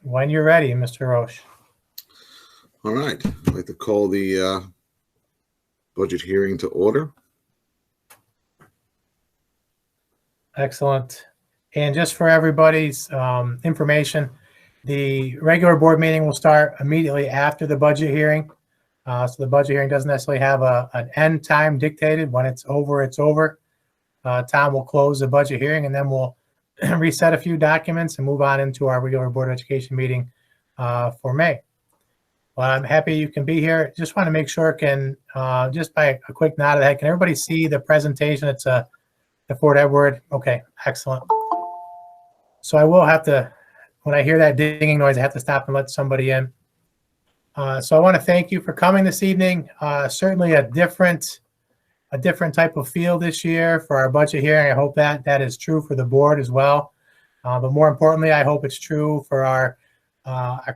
When you're ready, Mr. Roche. All right. I'd like to call the budget hearing to order. Excellent. And just for everybody's information, the regular board meeting will start immediately after the budget hearing. So the budget hearing doesn't necessarily have an end time dictated. When it's over, it's over. Tom will close the budget hearing, and then we'll reset a few documents and move on into our regular Board of Education meeting for May. Well, I'm happy you can be here. Just want to make sure, just by a quick nod of the head, can everybody see the presentation? It's the Fort Edward. Okay, excellent. So I will have to, when I hear that dinging noise, I have to stop and let somebody in. So I want to thank you for coming this evening. Certainly a different type of feel this year for our budget hearing. I hope that is true for the board as well. But more importantly, I hope it's true for our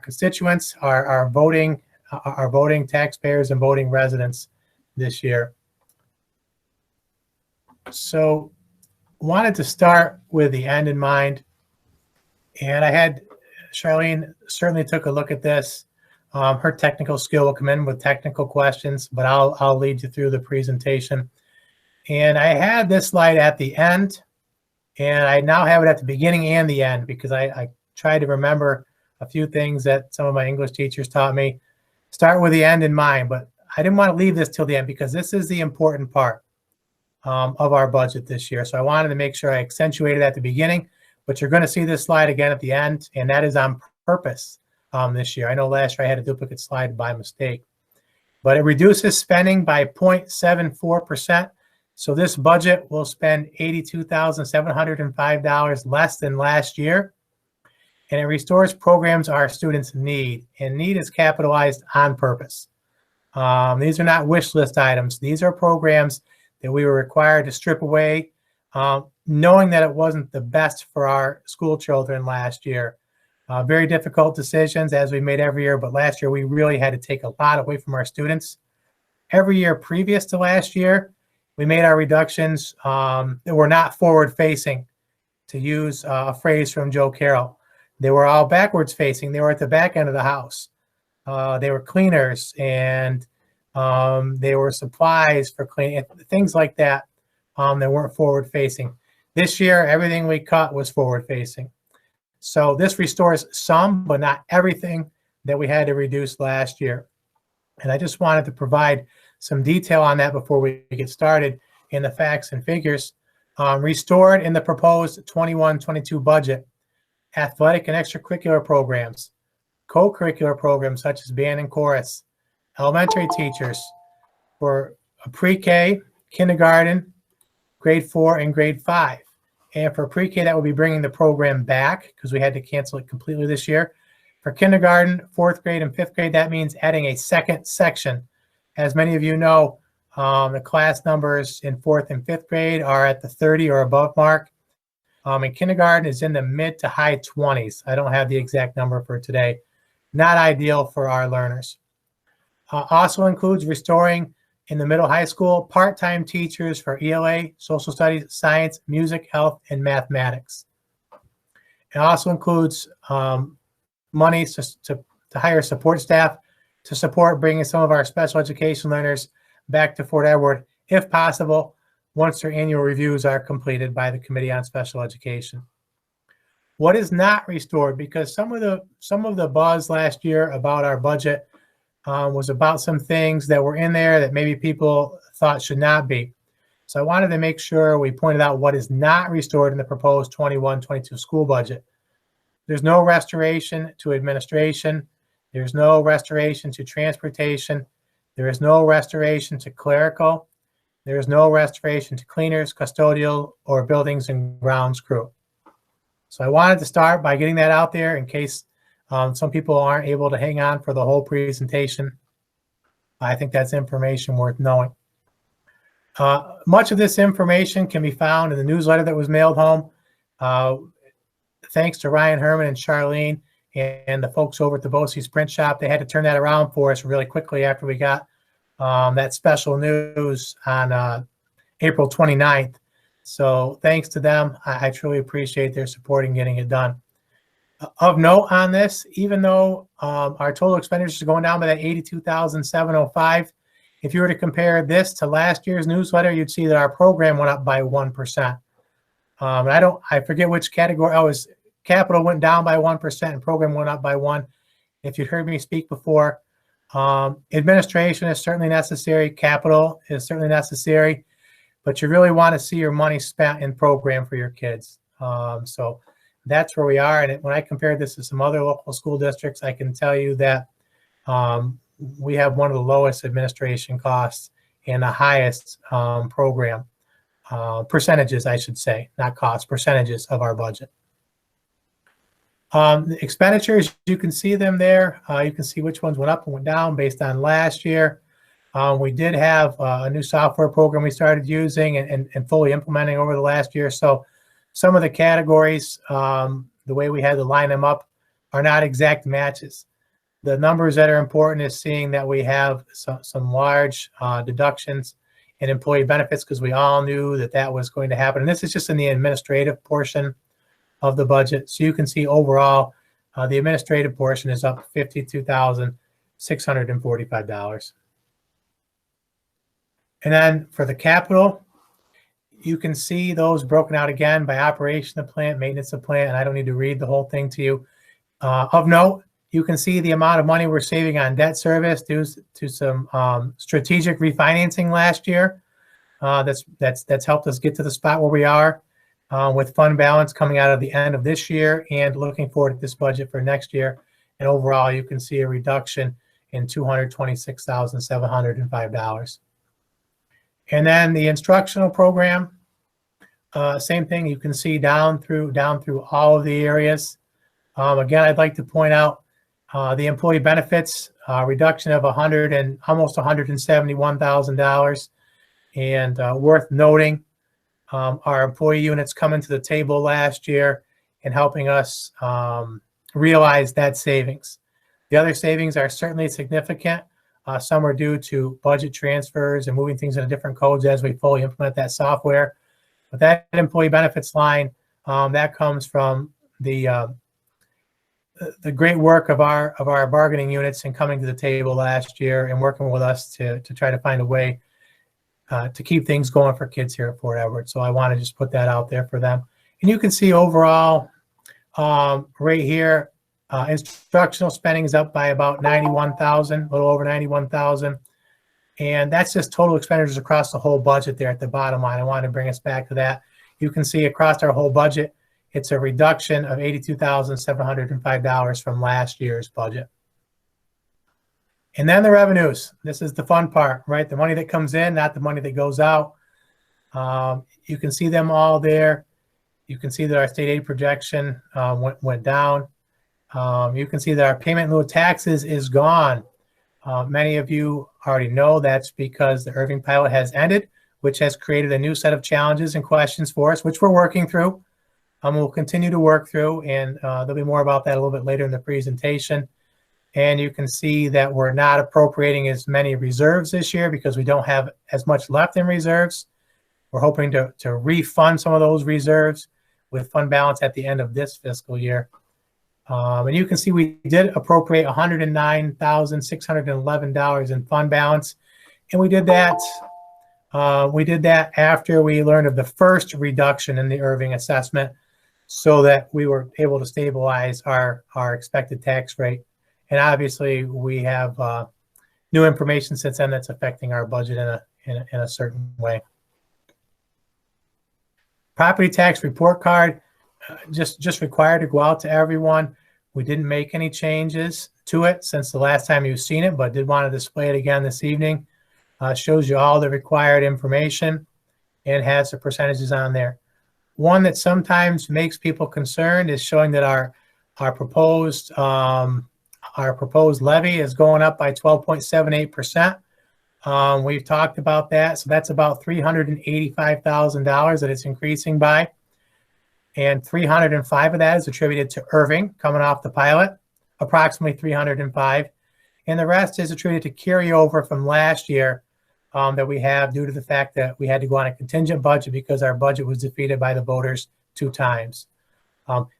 constituents, our voting taxpayers and voting residents this year. So wanted to start with the end in mind. And I had Charlene certainly took a look at this. Her technical skill will come in with technical questions, but I'll lead you through the presentation. And I had this slide at the end, and I now have it at the beginning and the end because I tried to remember a few things that some of my English teachers taught me. Start with the end in mind, but I didn't want to leave this till the end because this is the important part of our budget this year. So I wanted to make sure I accentuated at the beginning, but you're going to see this slide again at the end, and that is on purpose. This year. I know last year I had a duplicate slide by mistake, but it reduces spending by 0.74%. So this budget will spend $82,705 less than last year. And it restores programs our students need, and need is capitalized on purpose. These are not wish list items. These are programs that we were required to strip away, knowing that it wasn't the best for our school children last year. Very difficult decisions as we made every year, but last year we really had to take a lot away from our students. Every year previous to last year, we made our reductions that were not forward-facing, to use a phrase from Joe Carroll. They were all backwards-facing. They were at the back end of the house. They were cleaners, and they were supplies for cleaning, things like that that weren't forward-facing. This year, everything we cut was forward-facing. So this restores some, but not everything that we had to reduce last year. And I just wanted to provide some detail on that before we get started in the facts and figures. Restored in the proposed 21-22 budget, athletic and extracurricular programs, co-curricular programs such as band and chorus, elementary teachers for pre-K, kindergarten, grade 4, and grade 5. And for pre-K, that will be bringing the program back because we had to cancel it completely this year. For kindergarten, 4th grade, and 5th grade, that means adding a second section. As many of you know, the class numbers in 4th and 5th grade are at the 30 or above mark. And kindergarten is in the mid to high 20s. I don't have the exact number for today. Not ideal for our learners. Also includes restoring in the middle high school, part-time teachers for ELA, social studies, science, music, health, and mathematics. It also includes money to hire support staff to support bringing some of our special education learners back to Fort Edward, if possible, once their annual reviews are completed by the Committee on Special Education. What is not restored, because some of the buzz last year about our budget was about some things that were in there that maybe people thought should not be. So I wanted to make sure we pointed out what is not restored in the proposed 21-22 school budget. There's no restoration to administration. There's no restoration to transportation. There is no restoration to clerical. There is no restoration to cleaners, custodial, or buildings and grounds crew. So I wanted to start by getting that out there in case some people aren't able to hang on for the whole presentation. I think that's information worth knowing. Much of this information can be found in the newsletter that was mailed home. Thanks to Ryan Herman and Charlene and the folks over at the BOCE's print shop. They had to turn that around for us really quickly after we got that special news on April 29th. So thanks to them, I truly appreciate their support in getting it done. Of note on this, even though our total expenditures are going down by that 82,705, if you were to compare this to last year's newsletter, you'd see that our program went up by 1%. I forget which category. Oh, it was capital went down by 1% and program went up by 1%. If you'd heard me speak before, administration is certainly necessary. Capital is certainly necessary, but you really want to see your money spent in program for your kids. So that's where we are. And when I compare this to some other local school districts, I can tell you that we have one of the lowest administration costs and the highest program percentages, I should say, not costs, percentages of our budget. The expenditures, you can see them there. You can see which ones went up and went down based on last year. We did have a new software program we started using and fully implementing over the last year. So some of the categories, the way we had to line them up, are not exact matches. The numbers that are important is seeing that we have some large deductions in employee benefits, because we all knew that that was going to happen. And this is just in the administrative portion of the budget. So you can see overall, the administrative portion is up $52,645. And then for the capital, you can see those broken out again by operation of plant, maintenance of plant, and I don't need to read the whole thing to you. Of note, you can see the amount of money we're saving on debt service due to some strategic refinancing last year. That's helped us get to the spot where we are with fund balance coming out of the end of this year and looking forward to this budget for next year. And overall, you can see a reduction in $226,705. And then the instructional program, same thing. You can see down through all of the areas. Again, I'd like to point out the employee benefits reduction of almost $171,000. And worth noting, our employee units coming to the table last year and helping us realize that savings. The other savings are certainly significant. Some are due to budget transfers and moving things into different codes as we fully implement that software. But that employee benefits line, that comes from the great work of our bargaining units and coming to the table last year and working with us to try to find a way to keep things going for kids here at Fort Edward. So I want to just put that out there for them. And you can see overall right here, instructional spending is up by about 91,000, a little over 91,000. And that's just total expenditures across the whole budget there at the bottom line. I want to bring us back to that. You can see across our whole budget, it's a reduction of $82,705 from last year's budget. And then the revenues. This is the fun part, right? The money that comes in, not the money that goes out. You can see them all there. You can see that our state aid projection went down. You can see that our payment in lieu of taxes is gone. Many of you already know that's because the Irving pilot has ended, which has created a new set of challenges and questions for us, which we're working through. We'll continue to work through, and there'll be more about that a little bit later in the presentation. And you can see that we're not appropriating as many reserves this year because we don't have as much left in reserves. We're hoping to refund some of those reserves with fund balance at the end of this fiscal year. And you can see we did appropriate $109,611 in fund balance. And we did that after we learned of the first reduction in the Irving assessment so that we were able to stabilize our expected tax rate. And obviously we have new information since then that's affecting our budget in a certain way. Property tax report card, just required to go out to everyone. We didn't make any changes to it since the last time you've seen it, but did want to display it again this evening. Shows you all the required information and has the percentages on there. One that sometimes makes people concerned is showing that our proposed levy is going up by 12.78%. We've talked about that. So that's about $385,000 that it's increasing by. And 305 of that is attributed to Irving coming off the pilot, approximately 305. And the rest is attributed to carryover from last year that we have due to the fact that we had to go on a contingent budget because our budget was defeated by the voters 2 times.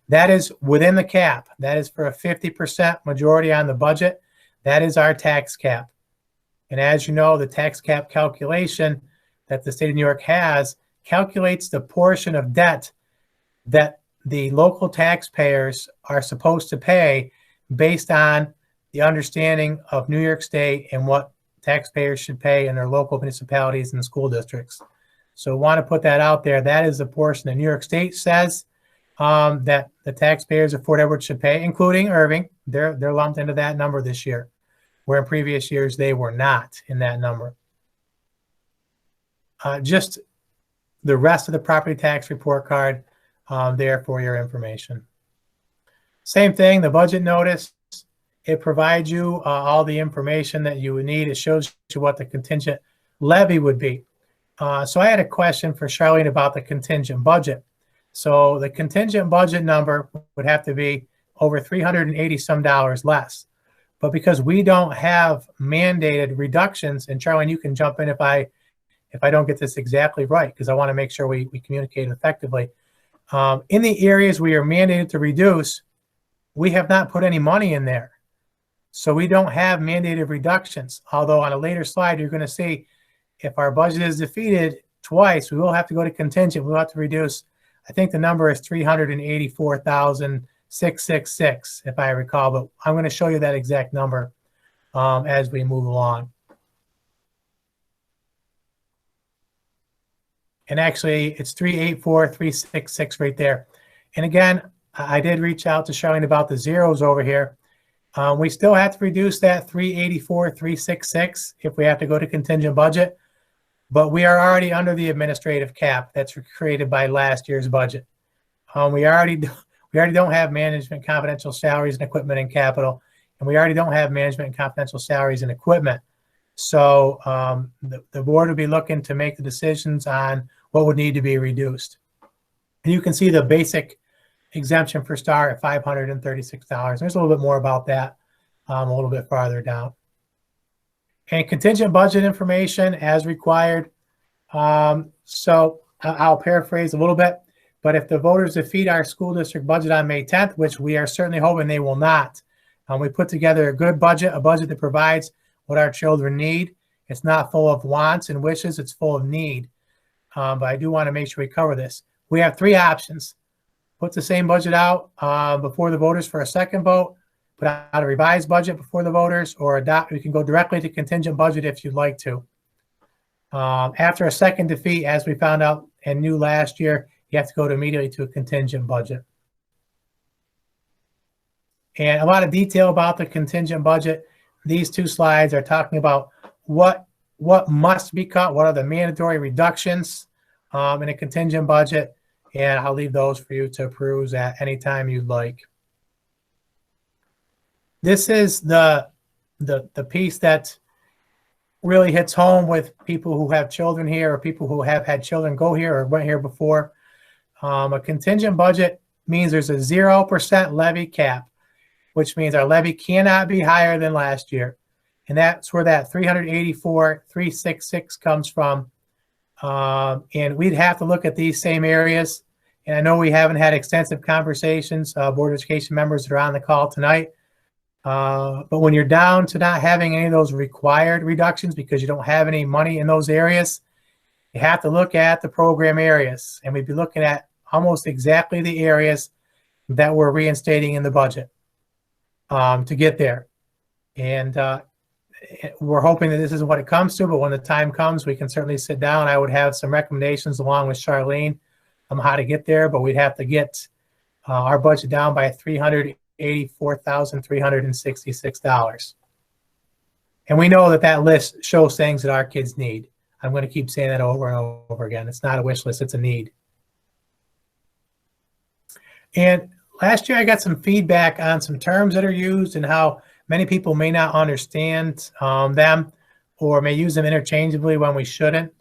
That is within the cap. That is for a 50% majority on the budget. That is our tax cap. And as you know, the tax cap calculation that the state of New York has calculates the portion of debt that the local taxpayers are supposed to pay based on the understanding of New York State and what taxpayers should pay in their local municipalities and school districts. So want to put that out there. That is the portion that New York State says that the taxpayers of Fort Edward should pay, including Irving. They're lumped into that number this year, where in previous years they were not in that number. Just the rest of the property tax report card there for your information. Same thing, the budget notice. It provides you all the information that you would need. It shows you what the contingent levy would be. So I had a question for Charlene about the contingent budget. So the contingent budget number would have to be over $380 some less. But because we don't have mandated reductions, and Charlene, you can jump in if I don't get this exactly right, because I want to make sure we communicate effectively. In the areas we are mandated to reduce, we have not put any money in there. So we don't have mandated reductions. Although on a later slide, you're going to see if our budget is defeated twice, we will have to go to contingent. We'll have to reduce. I think the number is $384,666, if I recall, but I'm going to show you that exact number as we move along. And actually, it's 384,366 right there. And again, I did reach out to Charlene about the zeros over here. We still have to reduce that 384,366 if we have to go to contingent budget, but we are already under the administrative cap that's created by last year's budget. We already don't have management confidential salaries and equipment and capital, and we already don't have management and confidential salaries and equipment. So the board will be looking to make the decisions on what would need to be reduced. And you can see the basic exemption for STAR at $536. There's a little bit more about that a little bit farther down. And contingent budget information as required. So I'll paraphrase a little bit, but if the voters defeat our school district budget on May 10th, which we are certainly hoping they will not, we put together a good budget, a budget that provides what our children need. It's not full of wants and wishes, it's full of need. But I do want to make sure we cover this. We have 3 options. Put the same budget out before the voters for a second vote, put out a revised budget before the voters, or adopt. We can go directly to contingent budget if you'd like to. After a second defeat, as we found out and knew last year, you have to go immediately to a contingent budget. And a lot of detail about the contingent budget. These 2 slides are talking about what must be cut, what are the mandatory reductions in a contingent budget, and I'll leave those for you to peruse at any time you'd like. This is the piece that really hits home with people who have children here or people who have had children go here or went here before. A contingent budget means there's a 0% levy cap, which means our levy cannot be higher than last year. And that's where that 384,366 comes from. And we'd have to look at these same areas. And I know we haven't had extensive conversations, Board of Education members that are on the call tonight. But when you're down to not having any of those required reductions because you don't have any money in those areas, you have to look at the program areas. And we'd be looking at almost exactly the areas that we're reinstating in the budget to get there. And we're hoping that this is what it comes to, but when the time comes, we can certainly sit down. I would have some recommendations along with Charlene on how to get there, but we'd have to get our budget down by $384,366. And we know that that list shows things that our kids need. I'm going to keep saying that over and over again. It's not a wish list, it's a need. And last year I got some feedback on some terms that are used and how many people may not understand them or may use them interchangeably when we shouldn't.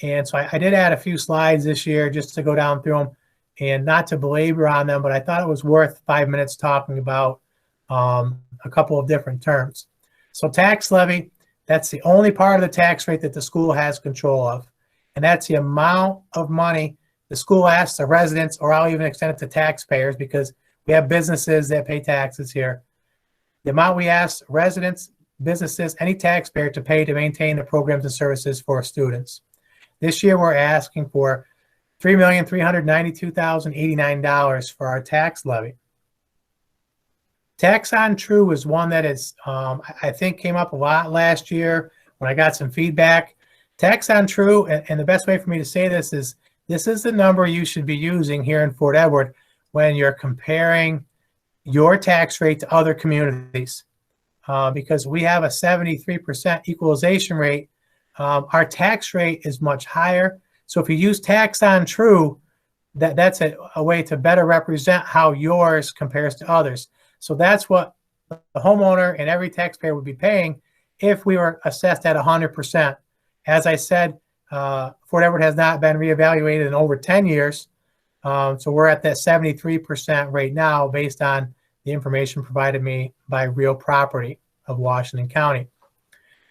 And so I did add a few slides this year just to go down through them and not to belabor on them, but I thought it was worth 5 minutes talking about a couple of different terms. So tax levy, That's the only part of the tax rate that the school has control of. And that's the amount of money the school asks the residents, or I'll even extend it to taxpayers because we have businesses that pay taxes here. The amount we ask residents, businesses, any taxpayer to pay to maintain the programs and services for students. This year, we're asking for $3,392,089 for our tax levy. Tax on true is one that is, I think, came up a lot last year when I got some feedback. Tax on true, and the best way for me to say this is the number you should be using here in Fort Edward when you're comparing your tax rate to other communities. Because we have a 73% equalization rate, our tax rate is much higher. So if you use tax on true, that's a way to better represent how yours compares to others. So that's what the homeowner and every taxpayer would be paying if we were assessed at 100%. As I said, Fort Edward has not been reevaluated in over 10 years. So we're at that 73% right now based on the information provided me by Real Property of Washington County.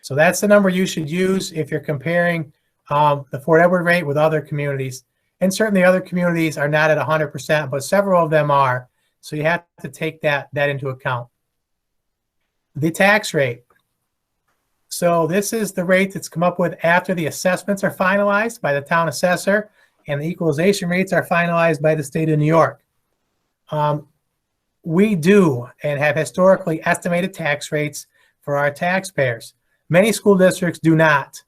So that's the number you should use if you're comparing the Fort Edward rate with other communities. And certainly other communities are not at 100%, but several of them are. So you have to take that into account. The tax rate. So this is the rate that's come up with after the assessments are finalized by the town assessor and the equalization rates are finalized by the state of New York. We do and have historically estimated tax rates for our taxpayers. Many school districts do not.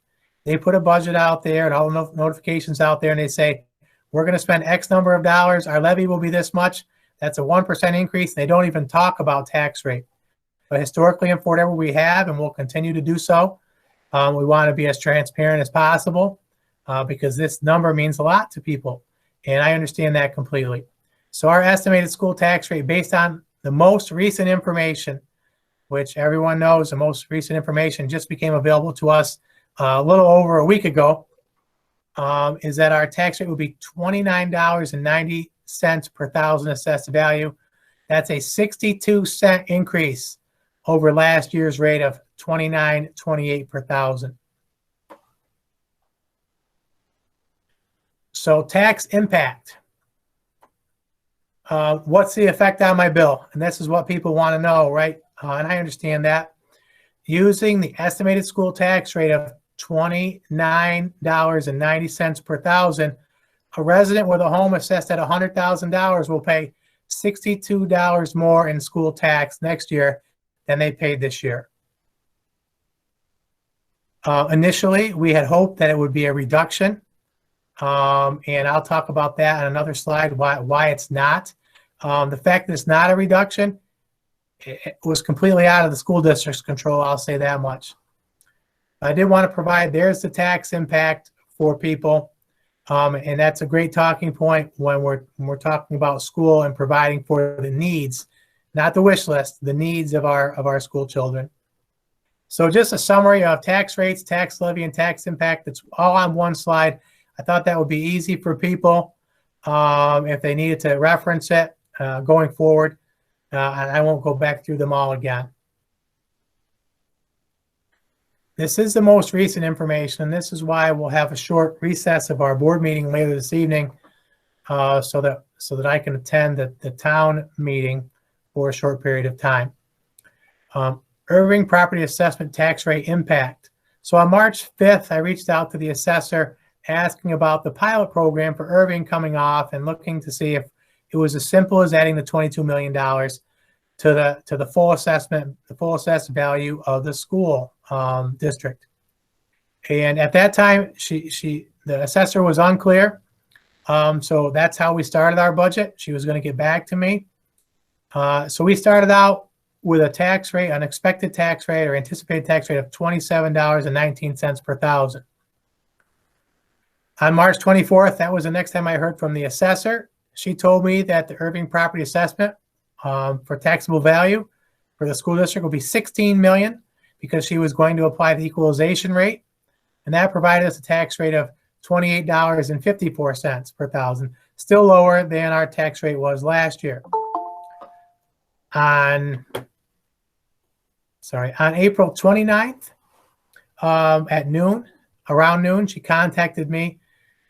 They put a budget out there and all the notifications out there and they say, we're going to spend X number of dollars. Our levy will be this much. That's a 1% increase. They don't even talk about tax rate. But historically in Fort Edward, we have and will continue to do so. We want to be as transparent as possible because this number means a lot to people. And I understand that completely. So our estimated school tax rate based on the most recent information, which everyone knows the most recent information just became available to us a little over a week ago, is that our tax rate would be $29.90 per thousand assessed value. That's a 62-cent increase over last year's rate of $29.28 per thousand. So tax impact. What's the effect on my bill? And this is what people want to know, right? And I understand that. Using the estimated school tax rate of $29.90 per thousand, a resident with a home assessed at $100,000 will pay $62 more in school tax next year than they paid this year. Initially, we had hoped that it would be a reduction, and I'll talk about that on another slide, why it's not. The fact that it's not a reduction, it was completely out of the school district's control, I'll say that much. I did want to provide, there's the tax impact for people, and that's a great talking point when we're talking about school and providing for the needs, not the wish list, the needs of our school children. So just a summary of tax rates, tax levy, and tax impact. It's all on one slide. I thought that would be easy for people if they needed to reference it going forward. And I won't go back through them all again. This is the most recent information, and this is why we'll have a short recess of our board meeting later this evening so that I can attend the town meeting for a short period of time. Irving property assessment tax rate impact. So on March 5th, I reached out to the assessor asking about the pilot program for Irving coming off and looking to see if it was as simple as adding the $22 million to the full assessment, the full assessed value of the school district. And at that time, the assessor was unclear. So that's how we started our budget. She was going to get back to me. So we started out with a tax rate, an expected tax rate or anticipated tax rate of $27.19 per thousand. On March 24th, that was the next time I heard from the assessor. She told me that the Irving property assessment for taxable value for the school district will be $16 million because she was going to apply the equalization rate. And that provided us a tax rate of $28.54 per thousand, still lower than our tax rate was last year. On April 29th, at noon, around noon, she contacted me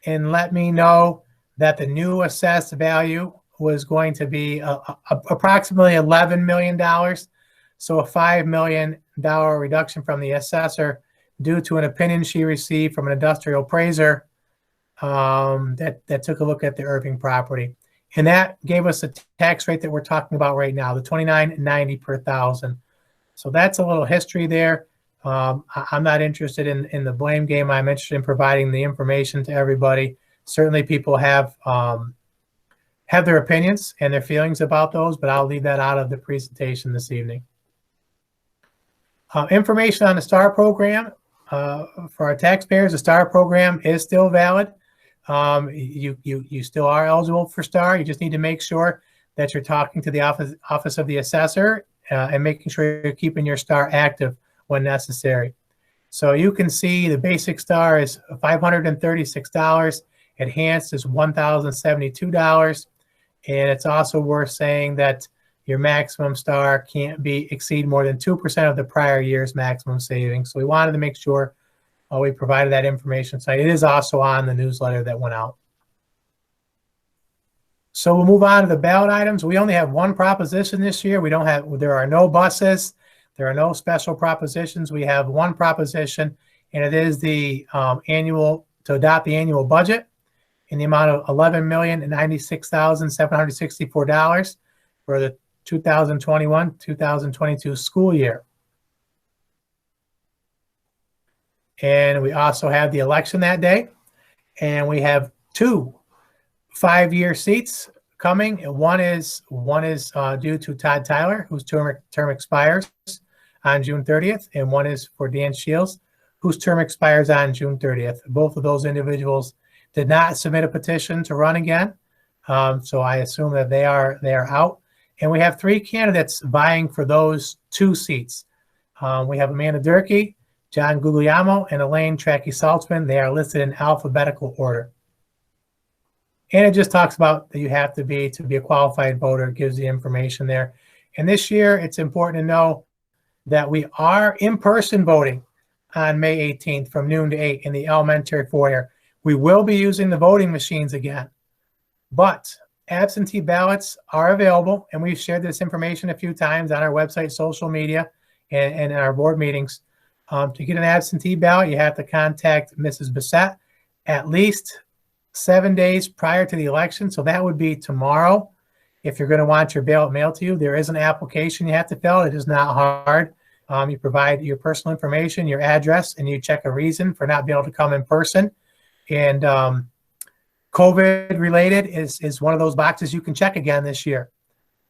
and let me know that the new assessed value was going to be approximately $11 million. So a $5 million reduction from the assessor due to an opinion she received from an industrial appraiser that took a look at the Irving property. And that gave us a tax rate that we're talking about right now, the $29.90 per thousand. So that's a little history there. I'm not interested in the blame game. I'm interested in providing the information to everybody. Certainly people have their opinions and their feelings about those, but I'll leave that out of the presentation this evening. Information on the STAR program. For our taxpayers, the STAR program is still valid. You still are eligible for STAR. You just need to make sure that you're talking to the office of the assessor and making sure you're keeping your STAR active when necessary. So you can see the basic STAR is $536. Enhanced is $1,072. And it's also worth saying that your maximum STAR can't exceed more than 2% of the prior year's maximum savings. So we wanted to make sure we provided that information. So it is also on the newsletter that went out. So we'll move on to the ballot items. We only have one proposition this year. There are no buses. There are no special propositions. We have one proposition, and it is the to adopt the annual budget in the amount of $11,096,764 for the 2021-2022 school year. And we also have the election that day. And we have 2 5-year seats coming. And one is due to Todd Tyler, whose term expires on June 30th. And one is for Dan Shields, whose term expires on June 30th. Both of those individuals did not submit a petition to run again. So I assume that they are out. And we have 3 candidates vying for those 2 seats. We have Amanda Durkee, John Guglielmo, and Elaine Tracky-Saltzman. They are listed in alphabetical order. And it just talks about that you have to be a qualified voter. It gives the information there. And this year, it's important to know that we are in-person voting on May 18th from noon to 8 in the elementary foyer. We will be using the voting machines again, but absentee ballots are available, and we've shared this information a few times on our website, social media, and in our board meetings. To get an absentee ballot, you have to contact Mrs. Bissett at least 7 days prior to the election. So that would be tomorrow. If you're going to want your ballot mailed to you, there is an application you have to fill. It is not hard. You provide your personal information, your address, and you check a reason for not being able to come in person. And COVID related is one of those boxes you can check again this year.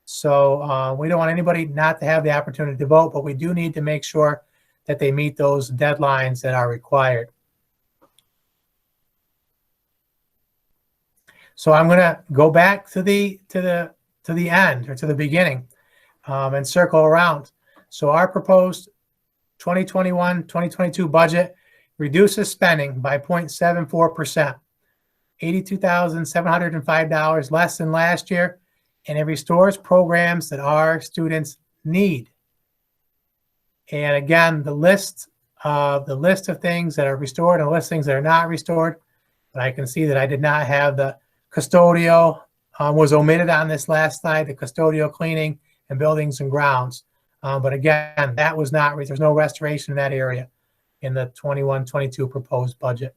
So we don't want anybody not to have the opportunity to vote, but we do need to make sure that they meet those deadlines that are required. So I'm going to go back to the end, or to the beginning, and circle around. So our proposed 2021-2022 budget reduces spending by 0.74%, $82,705 less than last year, and it restores programs that our students need. And again, the list of things that are restored and the list of things that are not restored. But I can see that I did not have the custodial, was omitted on this last slide, the custodial cleaning and buildings and grounds. But again, that was not, there's no restoration in that area in the 21-22 proposed budget.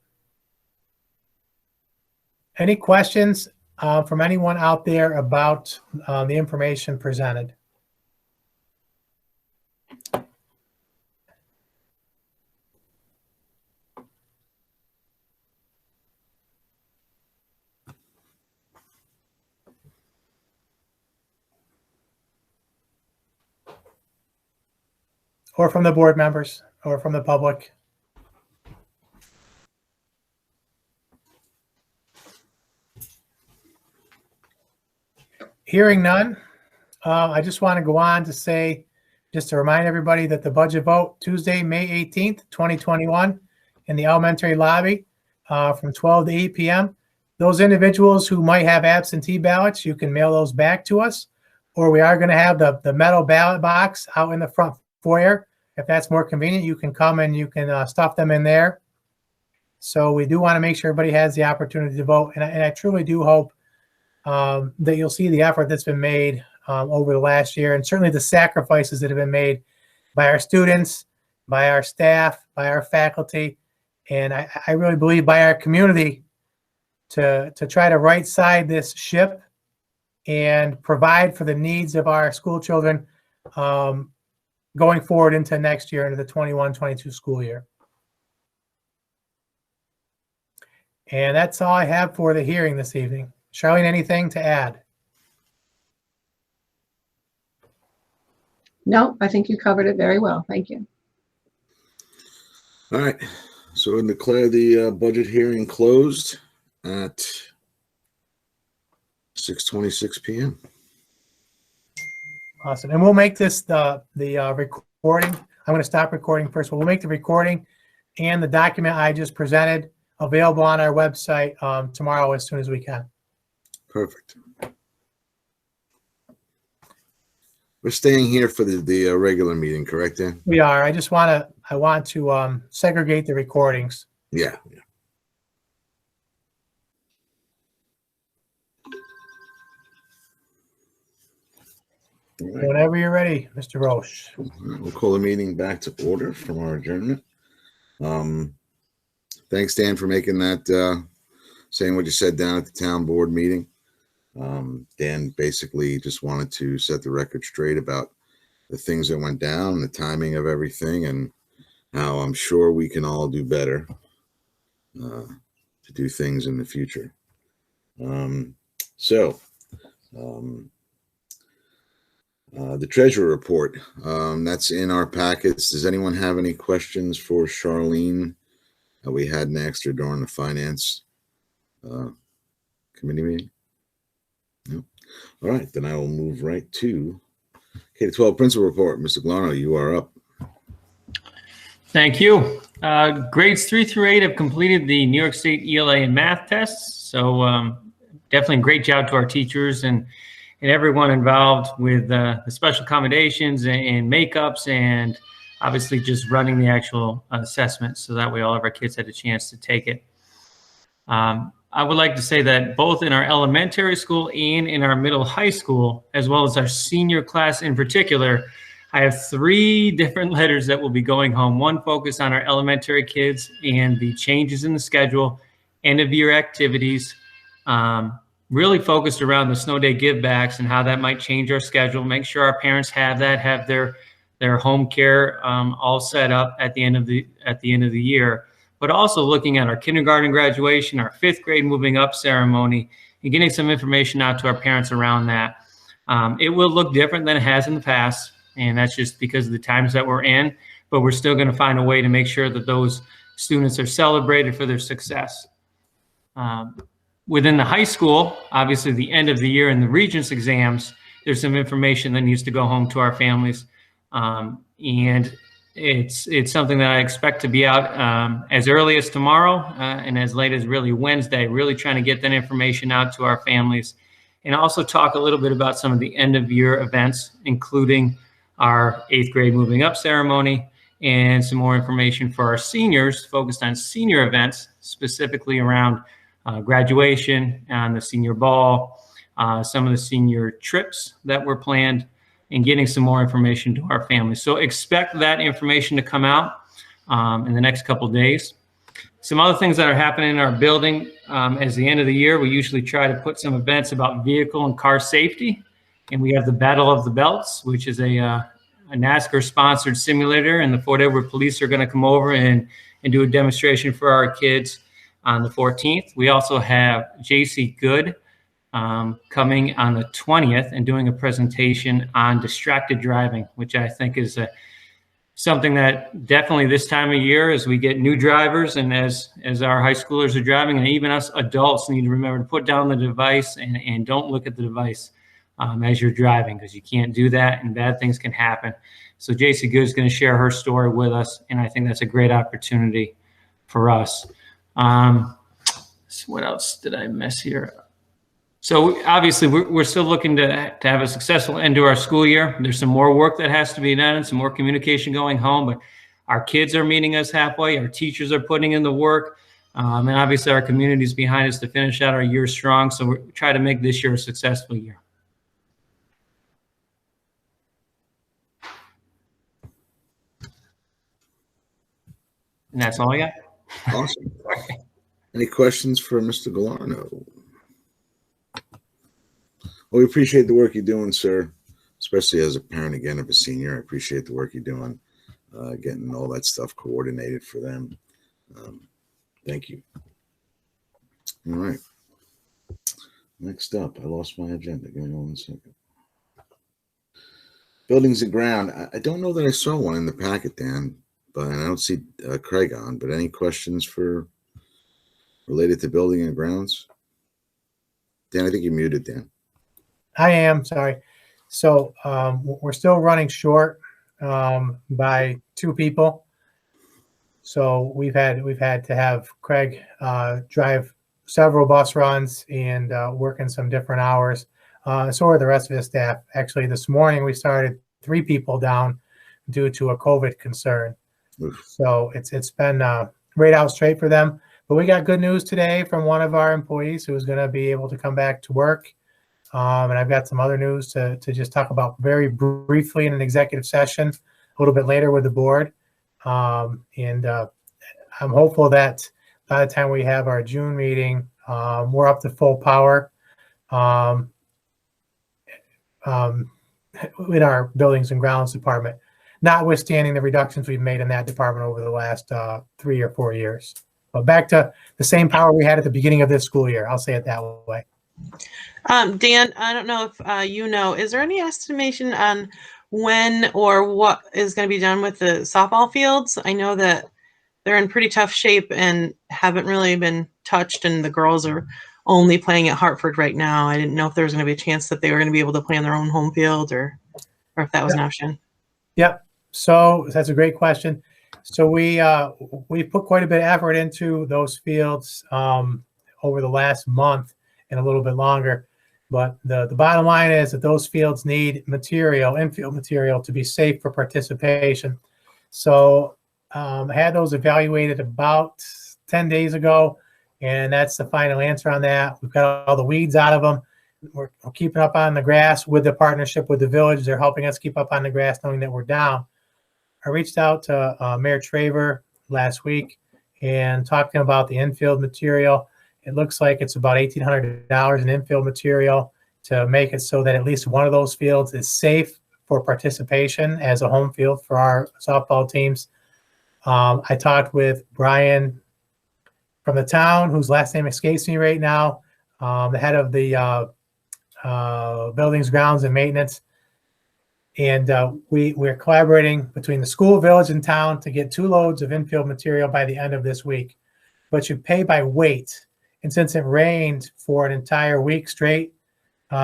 Any questions from anyone out there about the information presented? Or from the board members, or from the public? Hearing none, I just want to go on to say, just to remind everybody that the budget vote Tuesday, May 18th, 2021 in the elementary lobby from 12 to 8 p.m. Those individuals who might have absentee ballots, you can mail those back to us, or we are going to have the metal ballot box out in the front foyer if that's more convenient, you can come and you can stuff them in there. So we do want to make sure everybody has the opportunity to vote. And I truly do hope that you'll see the effort that's been made over the last year, and certainly the sacrifices that have been made by our students, by our staff, by our faculty, and I really believe by our community to try to right side this ship and provide for the needs of our school children going forward into next year, into the 21-22 school year. And that's all I have for the hearing this evening. Charlene, anything to add? No, I think you covered it very well. Thank you. All right. So I declare the budget hearing closed at 6:26 p.m. Awesome. And we'll make this the recording. I'm going to stop recording first, but we'll make the recording and the document I just presented available on our website tomorrow as soon as we can. Perfect. We're staying here for the regular meeting, correct, Dan? We are. I want to segregate the recordings. Yeah. All right. Whenever you're ready, Mr. Roche. We'll call the meeting back to order from our adjournment. Thanks, Dan, for making that, saying what you said down at the town board meeting. Dan basically just wanted to set the record straight about the things that went down, the timing of everything, and how I'm sure we can all do better to do things in the future. The treasurer report, that's in our packets. Does anyone have any questions for Charlene that we had next or during the finance committee meeting? No. All right, then I will move right to K-12 principal report. Mr. Glano, you are up. Thank you. Grades 3 through 8 have completed the New York State ELA and math tests. So definitely a great job to our teachers and everyone involved with the special accommodations and makeups, and obviously just running the actual assessment, so that way all of our kids had a chance to take it. I would like to say that both in our elementary school and in our middle high school, as well as our senior class in particular, I have 3 different letters that will be going home. One focused on our elementary kids and the changes in the schedule, end of year activities, really focused around the snow day givebacks and how that might change our schedule, make sure our parents have their home care all set up at the end of the year, but also looking at our kindergarten graduation, our 5th grade moving up ceremony, and getting some information out to our parents around that. It will look different than it has in the past, and that's just because of the times that we're in, but we're still going to find a way to make sure that those students are celebrated for their success. Within the high school, obviously the end of the year and the Regents exams, there's some information that needs to go home to our families. And it's something that I expect to be out as early as tomorrow and as late as really Wednesday, really trying to get that information out to our families, and also talk a little bit about some of the end of year events, including our 8th grade moving up ceremony, and some more information for our seniors focused on senior events, specifically around graduation and the senior ball, some of the senior trips that were planned, and getting some more information to our families. So expect that information to come out in the next couple of days. Some other things that are happening in our building as the end of the year, we usually try to put some events about vehicle and car safety. And we have the Battle of the Belts, which is a NASCAR sponsored simulator, and the Fort Edward police are going to come over and do a demonstration for our kids on the 14th. We also have JC Good coming on the 20th and doing a presentation on distracted driving, which I think is something that definitely this time of year, as we get new drivers and as our high schoolers are driving, and even us adults need to remember to put down the device and don't look at the device as you're driving, because you can't do that and bad things can happen. So JC Good is going to share her story with us, and I think that's a great opportunity for us. So what else did I miss here? So obviously, we're still looking to have a successful end to our school year. There's some more work that has to be done and some more communication going home, but our kids are meeting us halfway. Our teachers are putting in the work. And obviously, our community is behind us to finish out our year strong. So we're trying to make this year a successful year. And that's all I got. Awesome. Any questions for Mr. Galarno? Well, we appreciate the work you're doing, sir, especially as a parent, again, of a senior. I appreciate the work you're doing, getting all that stuff coordinated for them. Thank you. All right. Next up, I lost my agenda. Give me 1 second. Buildings and ground. I don't know that I saw one in the packet, Dan, but I don't see Craig on. But any questions for related to building and grounds? Dan, I think you're muted, Dan. I am, sorry. So we're still running short by 2 people. So we've had to have Craig drive several bus runs and work in some different hours. So are the rest of his staff. Actually, this morning we started 3 people down due to a COVID concern. Oof. So it's been right out straight for them. But we got good news today from one of our employees who's going to be able to come back to work. And I've got some other news to just talk about very briefly in an executive session a little bit later with the board. And I'm hopeful that by the time we have our June meeting, we're up to full power in our buildings and grounds department, notwithstanding the reductions we've made in that department over the last 3 or 4 years. But back to the same power we had at the beginning of this school year. I'll say it that way. Dan, I don't know if you know, is there any estimation on when or what is going to be done with the softball fields? I know that they're in pretty tough shape and haven't really been touched, and the girls are only playing at Hartford right now. I didn't know if there was going to be a chance that they were going to be able to play on their own home field, or if that was an option. Yep. So that's a great question. So we put quite a bit of effort into those fields over the last month and a little bit longer. But the bottom line is that those fields need material, infield material, to be safe for participation. So I had those evaluated about 10 days ago, and that's the final answer on that. We've got all the weeds out of them. We're keeping up on the grass with the partnership with the village. They're helping us keep up on the grass, knowing that we're down. I reached out to Mayor Traver last week and talked to him about the infield material. It looks like it's about $1,800 in infield material to make it so that at least one of those fields is safe for participation as a home field for our softball teams. I talked with Brian from the town, whose last name escapes me right now, the head of the buildings, grounds, and maintenance. And we're collaborating between the school, village, and town to get 2 loads of infield material by the end of this week. But you pay by weight. And since it rained for an entire week straight,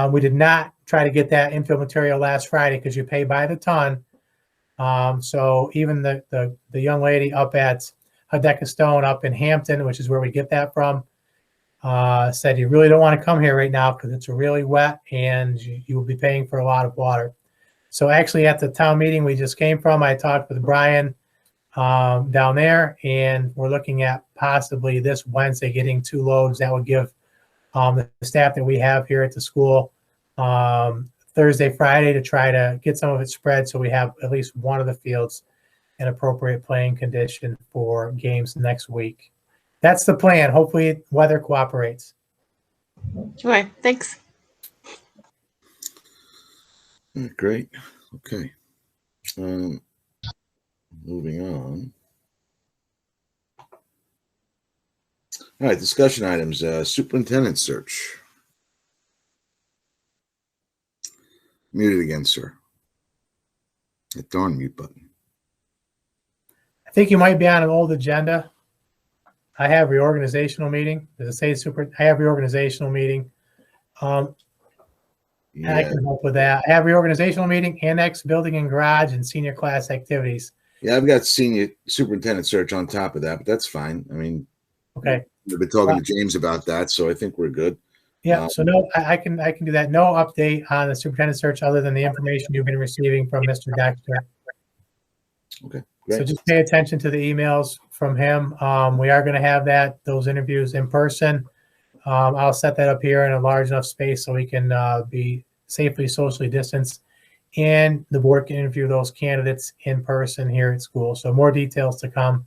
we did not try to get that infield material last Friday because you pay by the ton. So even the young lady up at Hideka Stone up in Hampton, which is where we get that from, said you really don't want to come here right now because it's really wet and you will be paying for a lot of water. So actually at the town meeting we just came from, I talked with Brian down there, and we're looking at possibly this Wednesday getting 2 loads. That would give the staff that we have here at the school Thursday, Friday to try to get some of it spread so we have at least one of the fields in appropriate playing condition for games next week. That's the plan. Hopefully weather cooperates. Okay, thanks. Great. Okay. Moving on. All right, discussion items. Superintendent search. Muted again, sir. That darn mute button. I think you might be on an old agenda. I have reorganizational meeting. Does it say I have reorganizational meeting. I can help with that. I have reorganizational meeting, annex, building and garage, and senior class activities. Yeah, I've got senior superintendent search on top of that, but that's fine. I mean, okay. We've been talking to James about that, so I think we're good. Yeah, so no, I can do that. No update on the superintendent search other than the information you've been receiving from Mr. Dexter. Okay, So great. just pay attention to the emails from him. We are going to have those interviews in person. I'll set that up here in a large enough space so we can be safely socially distanced, and the board can interview those candidates in person here at school. So more details to come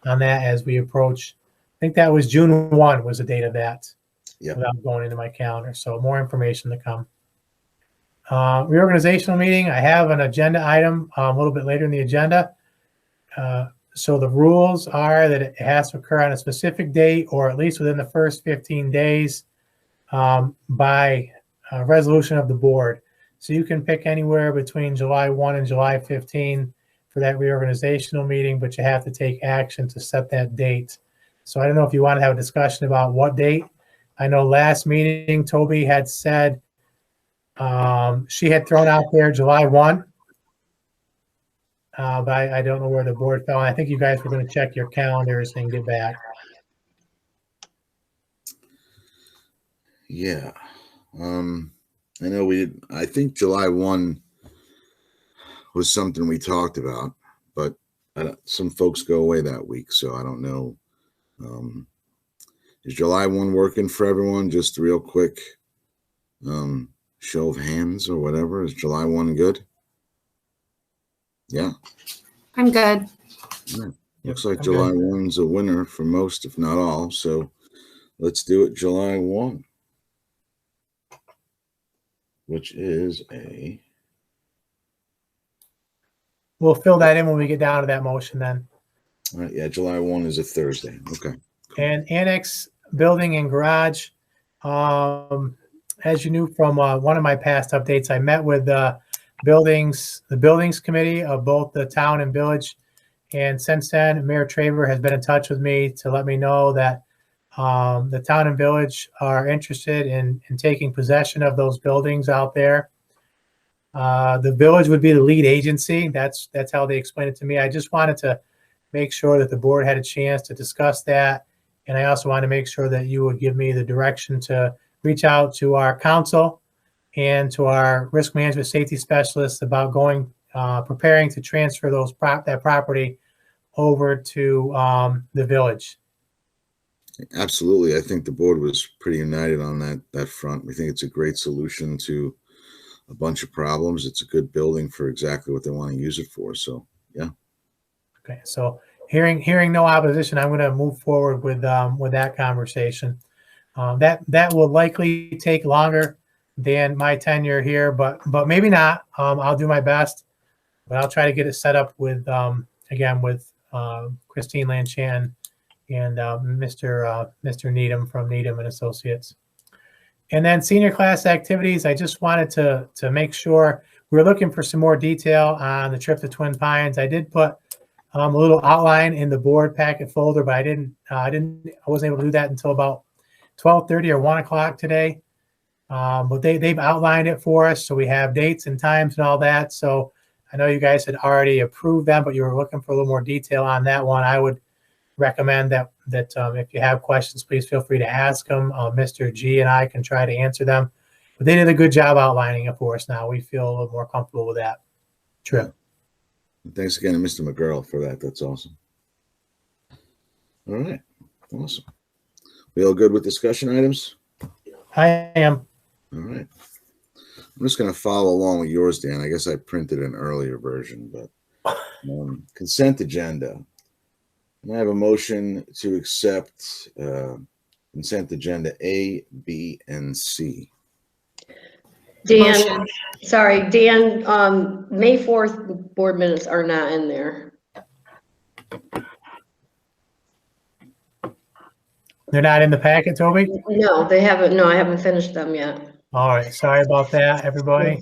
on that as we approach. I think that was June 1 was the date of that. Yep. Without going into my calendar. So more information to come. Reorganizational meeting. I have an agenda item a little bit later in the agenda. So the rules are that it has to occur on a specific date or at least within the first 15 days by resolution of the board. So you can pick anywhere between July 1 and July 15 for that reorganizational meeting, but you have to take action to set that date. So I don't know if you want to have a discussion about what date. I know last meeting, Toby had said she had thrown out there July 1. But I don't know where the board fell. I think you guys were going to check your calendars and get back. Yeah. I know I think July 1 was something we talked about, but some folks go away that week, so I don't know. Is July 1 working for everyone? Just real quick, show of hands or whatever. Is July 1 good? Yeah. I'm good. Yeah. Looks like July 1's a winner for most, if not all. So let's do it July 1, which is a. We'll fill that in when we get down to that motion then. All right. Yeah. July 1 is a Thursday. Okay. And annex building and garage. As you knew from one of my past updates, I met with the buildings committee of both the town and village. And since then, Mayor Traver has been in touch with me to let me know that the town and village are interested in taking possession of those buildings out there. The village would be the lead agency. That's how they explained it to me. I just wanted to make sure that the board had a chance to discuss that. And I also want to make sure that you would give me the direction to reach out to our council and to our risk management safety specialists about preparing to transfer that property over to the village. Absolutely. I think the board was pretty united on that front. We think it's a great solution to a bunch of problems. It's a good building for exactly what they want to use it for. So, yeah. Okay. So hearing no opposition, I'm going to move forward with that conversation. That will likely take longer than my tenure here, but maybe not. I'll do my best, but I'll try to get it set up with Christine Lanchan and Mr. Needham from Needham and Associates. And then senior class activities, I just wanted to make sure we're looking for some more detail on the trip to Twin Pines. I did put a little outline in the board packet folder, but I wasn't able to do that until about 12:30 or 1 o'clock today. But they've outlined it for us, so we have dates and times and all that. So I know you guys had already approved them, but you were looking for a little more detail on that one. I would recommend that if you have questions, please feel free to ask them. Mr. G and I can try to answer them. But they did a good job outlining it for us. Now we feel a little more comfortable with that trip. Thanks again to Mr. McGurl for that. That's awesome. All right. Awesome. We all good with discussion items? I am. All right. I'm just going to follow along with yours, Dan. I guess I printed an earlier version, but consent agenda. And I have a motion to accept consent agenda A, B, and C. Dan, sorry, Dan, May 4th board minutes are not in there. They're not in the packet, Toby? No, they haven't. No, I haven't finished them yet. All right. Sorry about that, everybody.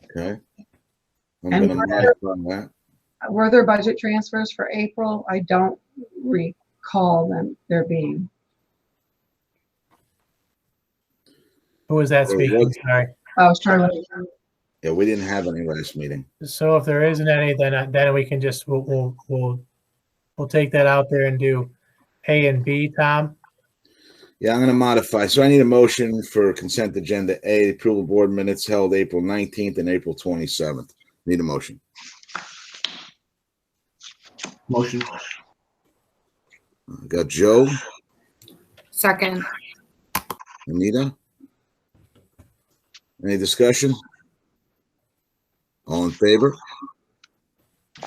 Okay. I'm And going to mark on that. were there budget transfers for April? I don't recall them there being. Who was that speaking? Sorry. Oh, Charlotte. Yeah, we didn't have any last meeting. So if there isn't any, then we can just we'll take that out there and do A and B, Tom. Yeah, I'm going to modify. So I need a motion for consent agenda A, approval board minutes held April 19th and April 27th. Need a motion. Motion. Got Joe, Second. Anita. Any discussion? All in favor?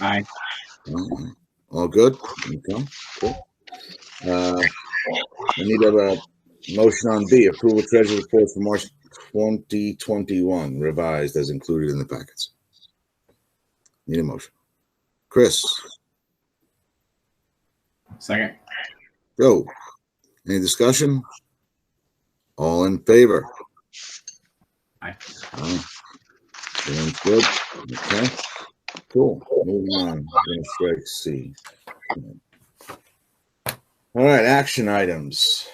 Aye. All good? Okay. Cool. I need a motion on B, approval treasury report for March 2021, revised as included in the packets. Need a motion. Chris, Second. Joe, any discussion? All in favor? Aye. Everyone's good? Okay. Cool. Moving on. We're gonna strike C. All right, action items.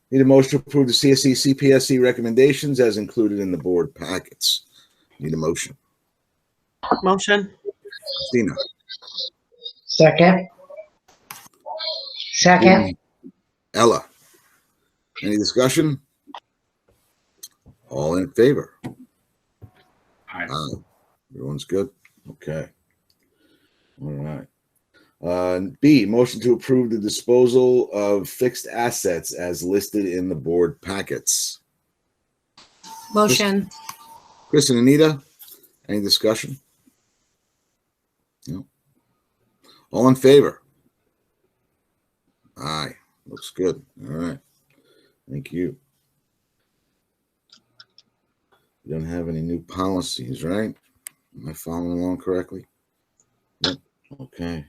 Need a motion to approve the CSE CPSC recommendations as included in the board packets. Need a motion. Motion. Christina. Second. Second. Ella. Any discussion? All in favor? Aye. Everyone's good? Okay. All right. B, motion to approve the disposal of fixed assets as listed in the board packets. Motion. Chris and Anita, any discussion? No. All in favor? Aye. Looks good. All right. Thank you. We don't have any new policies, right? Am I following along correctly? Yep. Okay.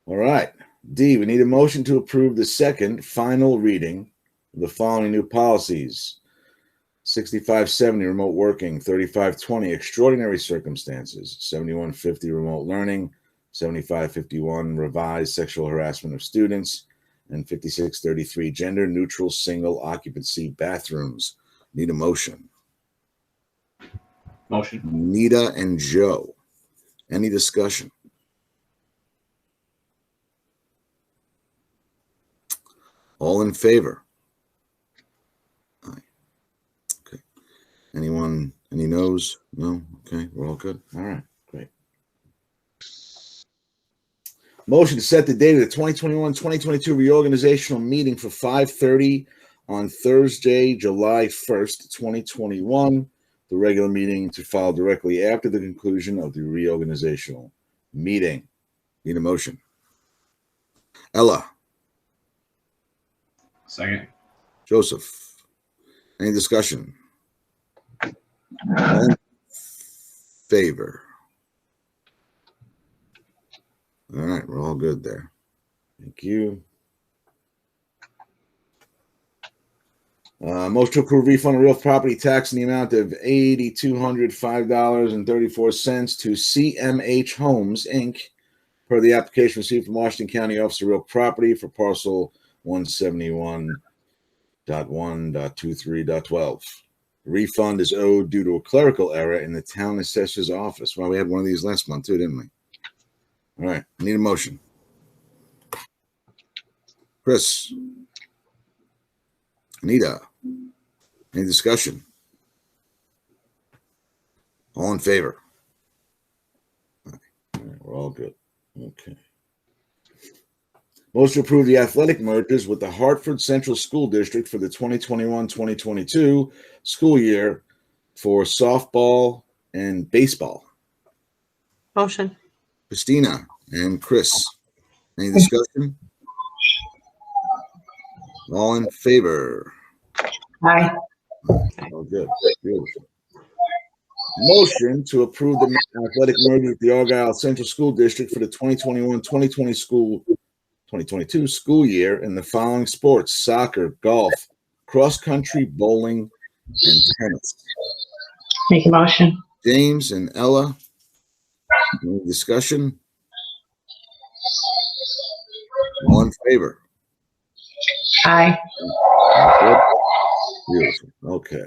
All right. D, we need a motion to approve the second final reading of the following new policies. 6570 remote working, 3520 extraordinary circumstances, 7150 remote learning, 7551 revised sexual harassment of students, and 5633 gender neutral single occupancy bathrooms. Need a motion. Motion. Nita and Joe. Any discussion? All in favor? Aye. Okay. Anyone, any no's? No? Okay, we're all good. All right, great. Motion to set the date of the 2021-2022 reorganizational meeting for 5:30 on Thursday, July 1st, 2021. The regular meeting to follow directly after the conclusion of the reorganizational meeting. Need a motion. Ella. Second. Joseph. Any discussion? All in favor? All right, we're all good there. Thank you. Motion to approve refund of real property tax in the amount of $8,205.34 to CMH Homes, Inc. per the application received from Washington County Office of Real Property for parcel 171.1.23.12. The refund is owed due to a clerical error in the town assessor's office. Well, we had one of these last month too, didn't we? All right, I need a motion. Chris. Anita. Any discussion? All in favor? All right, we're all good. Okay. Motion to approve the athletic mergers with the Hartford Central School District for the 2021-2022 school year for softball and baseball. Motion. Christina and Chris. Any discussion? All in favor? Aye. Oh, good. Beautiful. Motion to approve the athletic merger with the Argyle Central School District for the 2022 school year in the following sports: soccer, golf, cross-country, bowling, and tennis. Make a motion. James and Ella. Any discussion? All in favor? Aye. Good. Beautiful. Okay.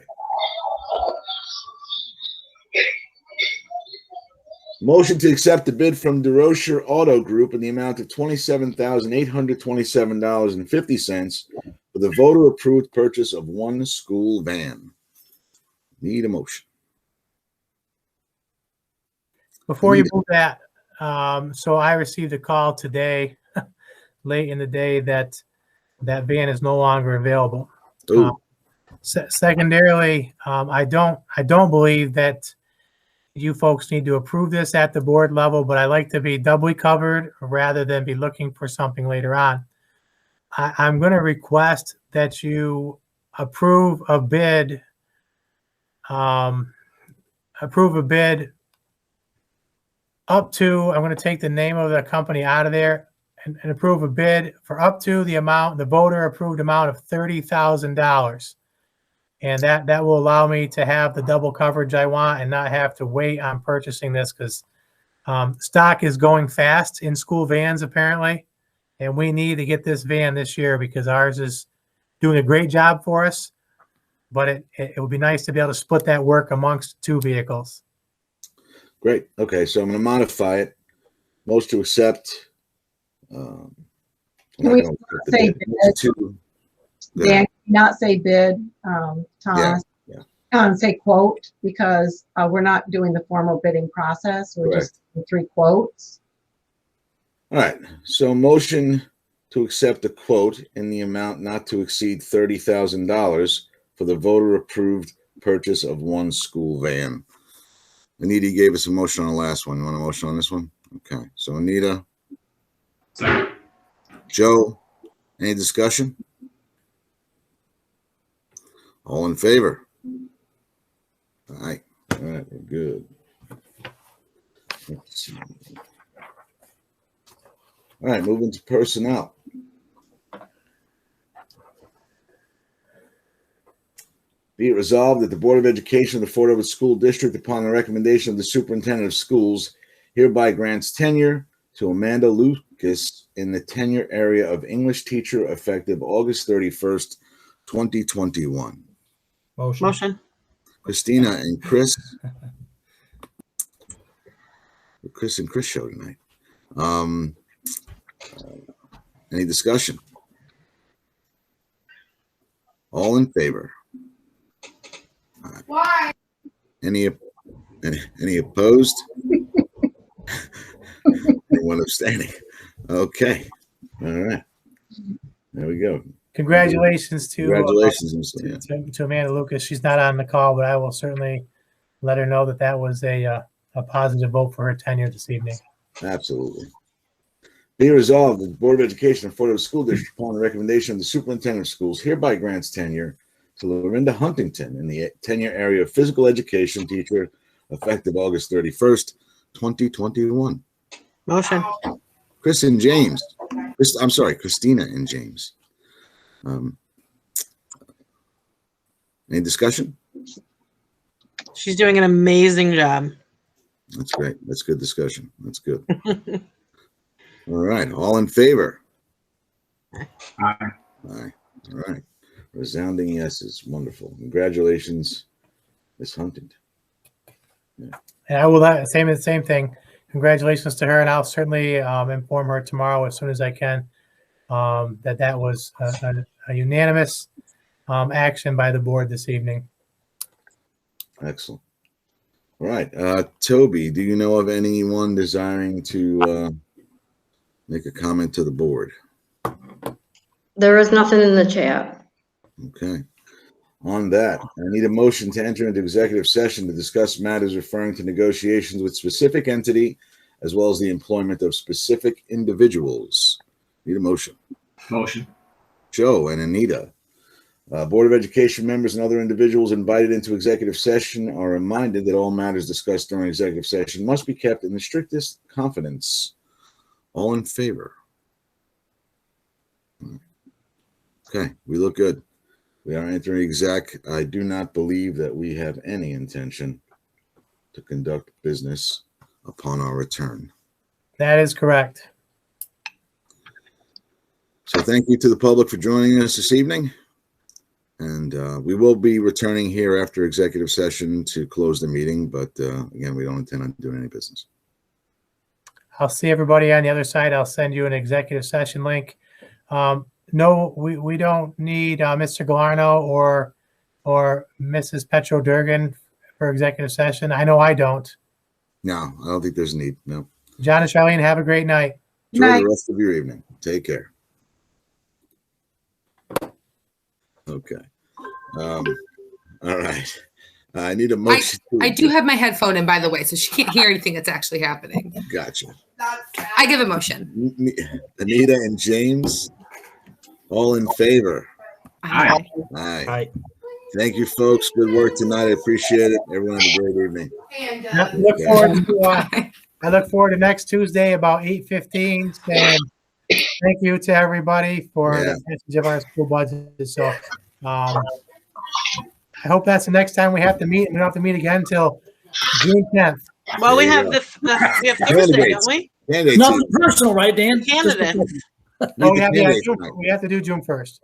Motion to accept the bid from DeRocher Auto Group in the amount of $27,827.50 for the voter-approved purchase of one school van. Need a motion. Before you move that, so I received a call today, late in the day, that that van is no longer available. Ooh. Secondarily, I don't believe that you folks need to approve this at the board level, but I like to be doubly covered rather than be looking for something later on. I'm going to request that you approve a bid. Approve a bid up to, I'm going to take the name of the company out of there, and approve a bid for up to the amount, the voter approved amount of $30,000. And that will allow me to have the double coverage I want and not have to wait on purchasing this, because stock is going fast in school vans apparently. And we need to get this van this year because ours is doing a great job for us. But it would be nice to be able to split that work amongst two vehicles. Great. Okay, so I'm going to modify it. Motion to accept. I'm not we gonna accept the say bid. bid? Motion to- Go ahead. Dan, not say bid, Thomas. Say quote, because we're not doing the formal bidding process. We're just doing 3 quotes. All right, so motion to accept the quote in the amount not to exceed $30,000 for the voter-approved purchase of one school van. Anita gave us a motion on the last one. You want a motion on this one? Okay, so Anita, Second. Joe, any discussion? All in favor? All right, we're good. Let's see. All right, moving to personnel. Be it resolved that the Board of Education of the Fort Edward School District, upon the recommendation of the Superintendent of Schools, hereby grants tenure to Amanda Lucas in the tenure area of English teacher effective August 31st, 2021. Motion. Christina and Chris. Chris and Chris show tonight. Any discussion? All in favor? Why? Any opposed? Anyone abstaining? Okay. All right. There we go. Congratulations to Congratulations, to Amanda Lucas. She's not on the call, but I will certainly let her know that that was a positive vote for her tenure this evening. Absolutely. Be resolved that the Board of Education of Fort Edward School District, upon the recommendation of the Superintendent of Schools, hereby grants tenure to Lorinda Huntington in the tenure area of physical education teacher effective August 31st, 2021. Motion. Chris and James. I'm sorry, Christina and James. Any discussion? She's doing an amazing job. That's great. That's good discussion. That's good. All right. All in favor? Aye. Aye. All right. Resounding yeses. Wonderful. Congratulations, Miss Huntington. And I will say the same thing. Congratulations to her, and I'll certainly inform her tomorrow as soon as I can that was a unanimous action by the board this evening. Excellent. All right. Toby, do you know of anyone desiring to make a comment to the board? There is nothing in the chat. Okay. On that, I need a motion to enter into executive session to discuss matters referring to negotiations with specific entity as well as the employment of specific individuals. Need a motion. Motion. Joe and Anita. Board of Education members and other individuals invited into executive session are reminded that all matters discussed during executive session must be kept in the strictest confidence. All in favor? Okay, we look good. We are entering exec. I do not believe that we have any intention to conduct business upon our return. That is correct. So thank you to the public for joining us this evening. And we will be returning here after executive session to close the meeting. But again, we don't intend on doing any business. I'll see everybody on the other side. I'll send you an executive session link. No, we don't need Mr. Galarno or Mrs. Petro Durgan for executive session. I know I don't. No, I don't think there's a need. No. John and Charlene, have a great night. Enjoy Night. the rest of your evening. Take care. Okay. All right. I need a motion. I do have my headphone in, by the way, so she can't hear anything that's actually happening. Gotcha. I give a motion. Anita and James, all in favor? Aye. Aye. Thank you, folks. Good work tonight. I appreciate it. Everyone have a great evening. I look forward to, I look forward to next Tuesday about 8:15. And thank you to everybody for the passage of our school budget. So I hope that's the next time we have to meet. We don't have to meet again until June 10th. Well, we There you have go. we have Thursday, Candidates. don't we? Candidates. Nothing personal, right, Dan? Candidates. Meet Oh, the yeah, candidates tonight. we have to do June 1st.